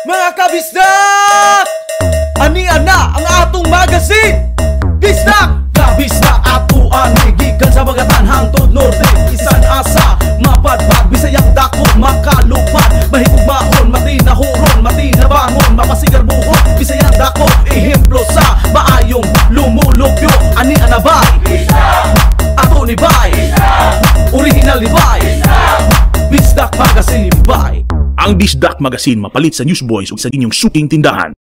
Mga kabisdak! Ania na ang atong magasin! Bisdak! Kabisdak ato ang higikan sa bagatan hangtod norte. Isan asa, mapadpad, bisayang dako, makalupad. Mahigugmaon, matinahuron, matinabangon, mapasigar buhon. Bisayang dako, ehemplo sa maayong lumulupyo. Ania na bay? Ato ni bay? Original ni bay? Bisdak Magazine ni bay. Ang Bisdak Magazine mapalit sa Newsboys ug sa inyong suking tindahan.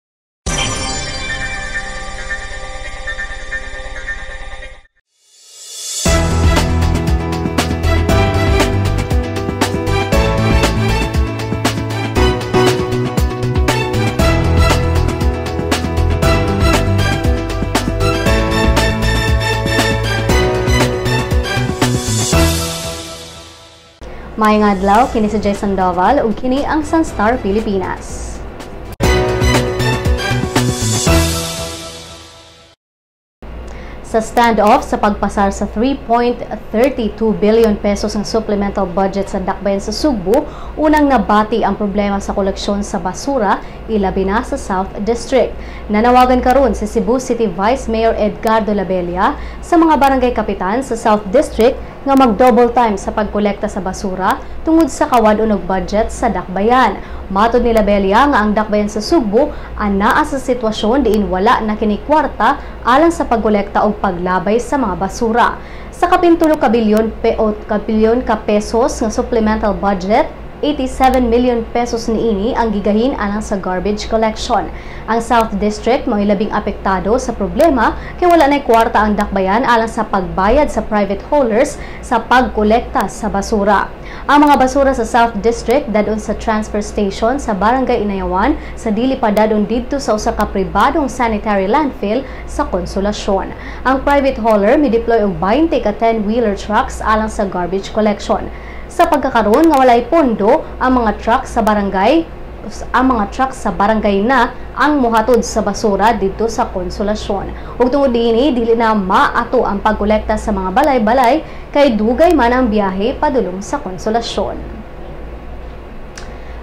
Maayong adlaw, kini si Sandoval ug kini ang Sun.Star Pilipinas. Sa standoff sa pagpasar sa 3.32 billion pesos ang supplemental budget sa dakbayan sa Sugbo, unang nabati ang problema sa koleksyon sa basura, ilabi na sa South District. Nanawagan karon si Cebu City Vice Mayor Edgardo Labella sa mga barangay kapitan sa South District nga mag-double time sa pagkolekta sa basura tungod sa kawad-unog budget sa dakbayan. Matod ni Labella nga ang dakbayan sa Sugbo anaa sa sitwasyon diin wala na kini kwarta alang sa pagkolekta og paglabay sa mga basura. Sa kapintulo ka bilyon ka pesos nga supplemental budget, 87 million pesos niini ang gigahin alang sa garbage collection. Ang South District mao labing apektado sa problema kay wala nay kwarta ang dakbayan alang sa pagbayad sa private haulers sa pagkolekta sa basura. Ang mga basura sa South District dadon sa transfer station sa Barangay Inayawan sa dili pa dadon didto sa usa ka pribadong sanitary landfill sa Konsolasyon. Ang private hauler mi-deploy og 20 ka 10-wheeler trucks alang sa garbage collection. Sa pagkakaroon nga walay pondo ang mga truck sa barangay na ang mohatod sa basura dito sa Konsolasyon. Ug tungod dinhi dili na maato ang pagkolekta sa mga balay-balay kay dugay man ang biyahe padulong sa Konsolasyon.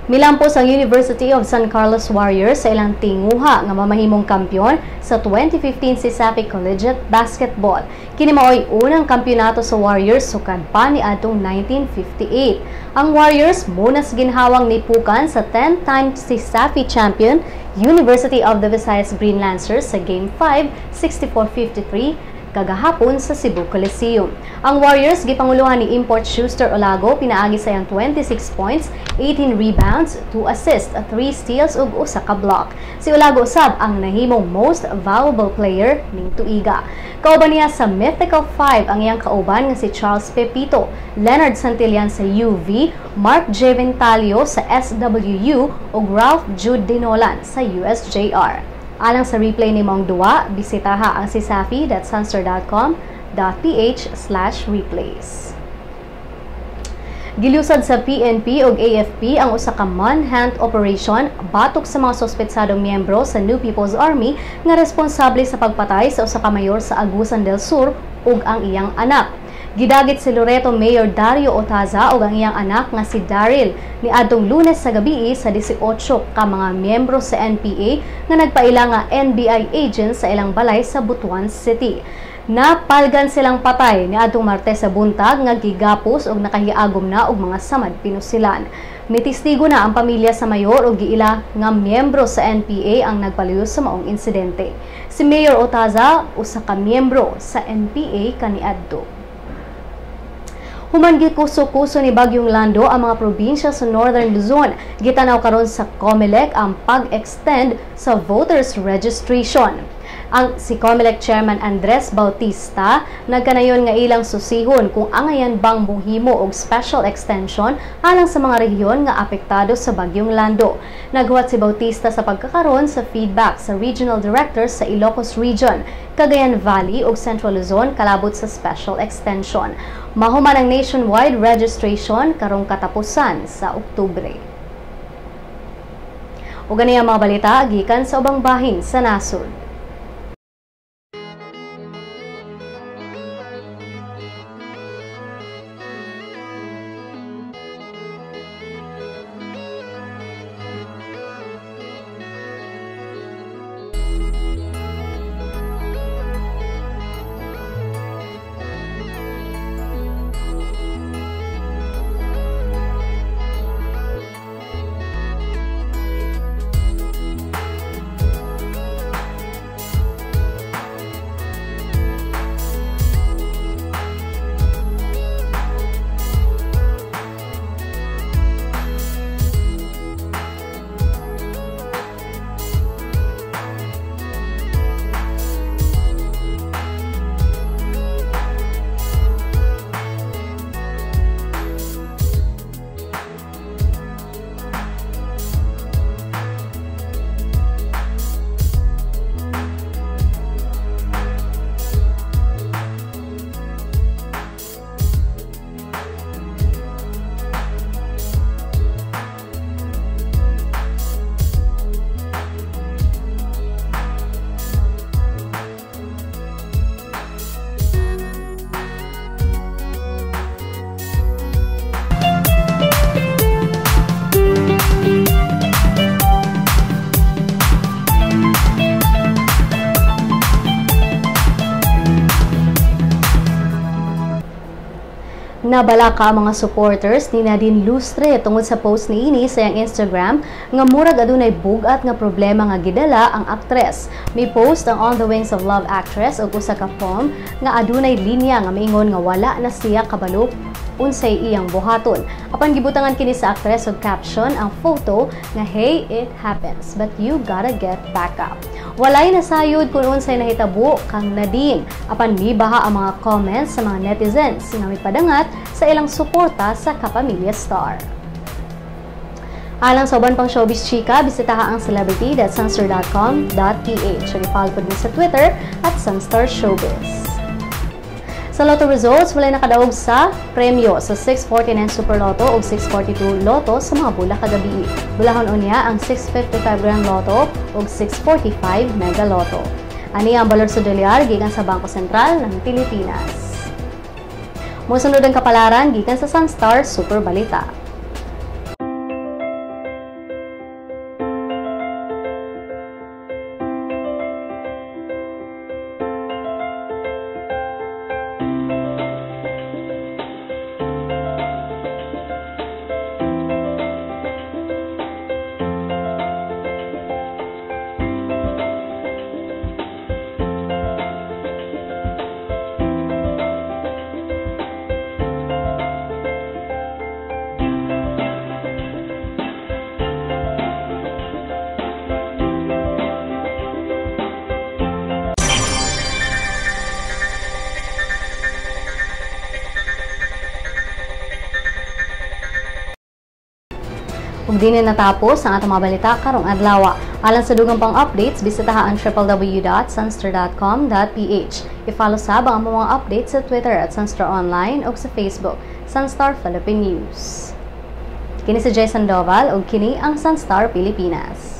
Milampos ang University of San Carlos Warriors sa ilang tinguha nga mamahimong kampyon sa 2015 cesafi Collegiate Basketball. Kini mao'y unang kampyonato sa Warriors sukad pa ni adtong 1958. Ang Warriors munas ginhawang nipukan sa 10-time cesafi champion University of the Visayas Green Lancers sa Game 5, 64-53 kagahapon sa Cebu Coliseum. Ang Warriors gipanguluhan ni import Schuster Olago pinaagi sa iyang 26 points, 18 rebounds, 2 assists, 3 steals ug usa ka block. Si Olago usab ang nahimong most valuable player ning tuiga. Kauban niya sa Mythical 5 ang iyang kauban nga si Charles Pepito, Leonard Santillan sa UV, Mark J. Ventalio sa SWU ug Ralph Jude Dinolan sa USJR. Alang sa replay ni Mong Dua, bisitaha ang cesafi.sunstar.com.ph/replays. Gilusad sa PNP ug AFP ang usa ka Manhunt operation batok sa mga sospetsadong miyembro sa New People's Army nga responsable sa pagpatay sa usa ka mayor sa Agusan del Sur ug ang iyang anak. Gidagit si Loreto Mayor Dario Otaza ug ang iyang anak nga si Daryl niadtong Lunes sa gabii sa 18 ka mga miyembro sa NPA nga nagpaila nga NBI agents sa ilang balay sa Butuan City. Napalgan silang patay niadtong Martes sa buntag nga gigapos ug nakahiagom na og mga samad pinusilan. Mitistigo na ang pamilya sa mayor ug giila nga miyembro sa NPA ang nagpaliw sa maong insidente. Si Mayor Otaza usa ka miyembro sa NPA kaniadto. Human gikuso-kuso ni Bagyong Lando ang mga probinsya sa Northern Luzon. Gitan-aw karon sa comelec ang pag-extend sa voters registration. Si comelec Chairman Andres Bautista nagkanayon nga ilang susihon kung angayan bang muhimo og special extension alang sa mga rehiyon nga apektado sa Bagyong Lando. Naghuwat si Bautista sa pagkakaroon sa feedback sa regional directors sa Ilocos Region, Cagayan Valley ug Central Luzon kalabot sa special extension. Mahuman ang nationwide registration karong katapusan sa Oktubre. Ug gani ang mga balita gikan sa ubang bahin sa nasod. Nabala ka mga supporters ni Nadine Lustre tungod sa post ni ini sa iyang Instagram nga murag adunay bugat nga problema nga gidala ang aktres. May post ang On the Wings of Love actress og usa ka poem nga adunay linya nga miingon nga wala na siya kabalo unsay iyang buhaton. Apan gibutangan kini sa aktres og caption ang photo nga hey, it happens but you gotta get back up. Walay nasayod kung unsay nahitabo kang Nadine. Apan mibaha ang mga comments sa mga netizens nga mipadangat sa ilang suporta sa kapamilya star. Alang sa uban pang showbiz chika, bisitaha ang celebrity.sunstar.com.ph o i-follow po din sa Twitter at Sun.Star Showbiz. Sa Lotto results, walay nakadaog sa premyo sa 649 Super Lotto o 642 Lotto sa mga bula kagabi. Bulahon unya ang 655 Grand Lotto o 645 Mega Lotto. Ania ang balor sa dolyar gikan sa Bangko Sentral ng Pilipinas. Musunod ang kapalaran gikan sa Sun.Star Super Balita. Kung di na natapos ang atong mga balita karong adlawa. Alang sa dugang pang updates, bisitaha ang www.sunstar.com.ph. I-follow sabang ang mga updates sa Twitter at Sun.Star Online o sa Facebook, Sun.Star Philippine News. Kini si Jason Doval o kini ang Sun.Star Pilipinas.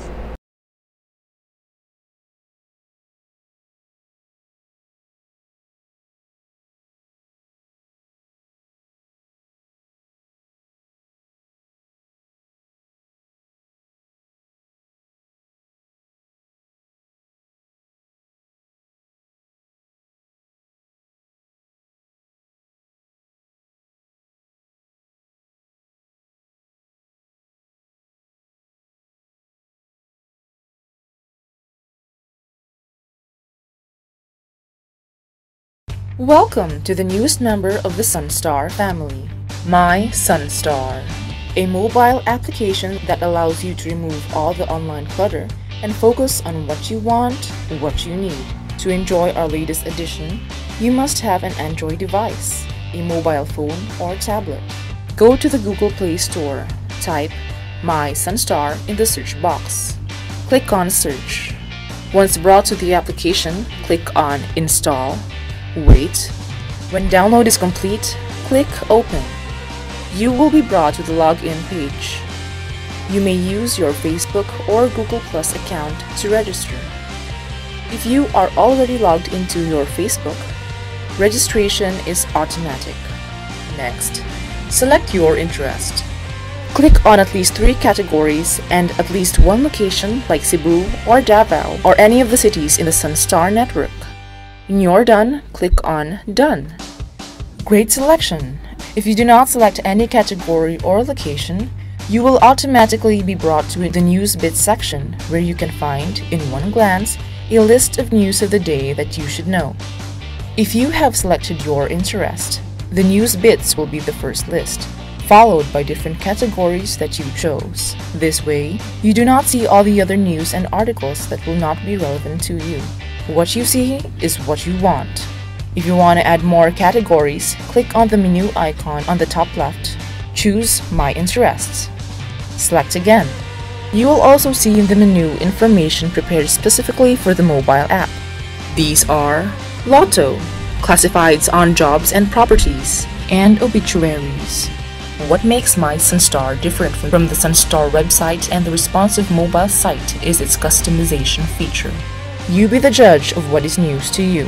Welcome to the newest member of the Sun.Star family, My Sun.Star, a mobile application that allows you to remove all the online clutter and focus on what you want, what you need. To enjoy our latest edition, you must have an Android device, a mobile phone or tablet. Go to the Google Play Store, type My Sun.Star in the search box. Click on Search. Once brought to the application, click on Install. Wait. When download is complete, click Open. You will be brought to the login page. You may use your Facebook or Google Plus account to register. If you are already logged into your Facebook, registration is automatic. Next, select your interest. Click on at least 3 categories and at least 1 location like Cebu or Davao or any of the cities in the Sun.Star network. When you're done, click on Done. Great selection! If you do not select any category or location, you will automatically be brought to the News Bits section where you can find, in one glance, a list of news of the day that you should know. If you have selected your interest, the News Bits will be the first list, followed by different categories that you chose. This way, you do not see all the other news and articles that will not be relevant to you. What you see is what you want. If you want to add more categories, click on the menu icon on the top left. Choose My Interests. Select again. You will also see in the menu information prepared specifically for the mobile app. These are Lotto, classifieds on jobs and properties, and obituaries. What makes My Sun.Star different from the Sun.Star website and the responsive mobile site is its customization feature. You be the judge of what is news to you.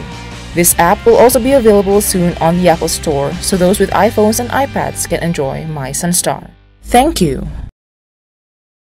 This app will also be available soon on the Apple Store, so those with iPhones and iPads can enjoy My Sun.Star. Thank you!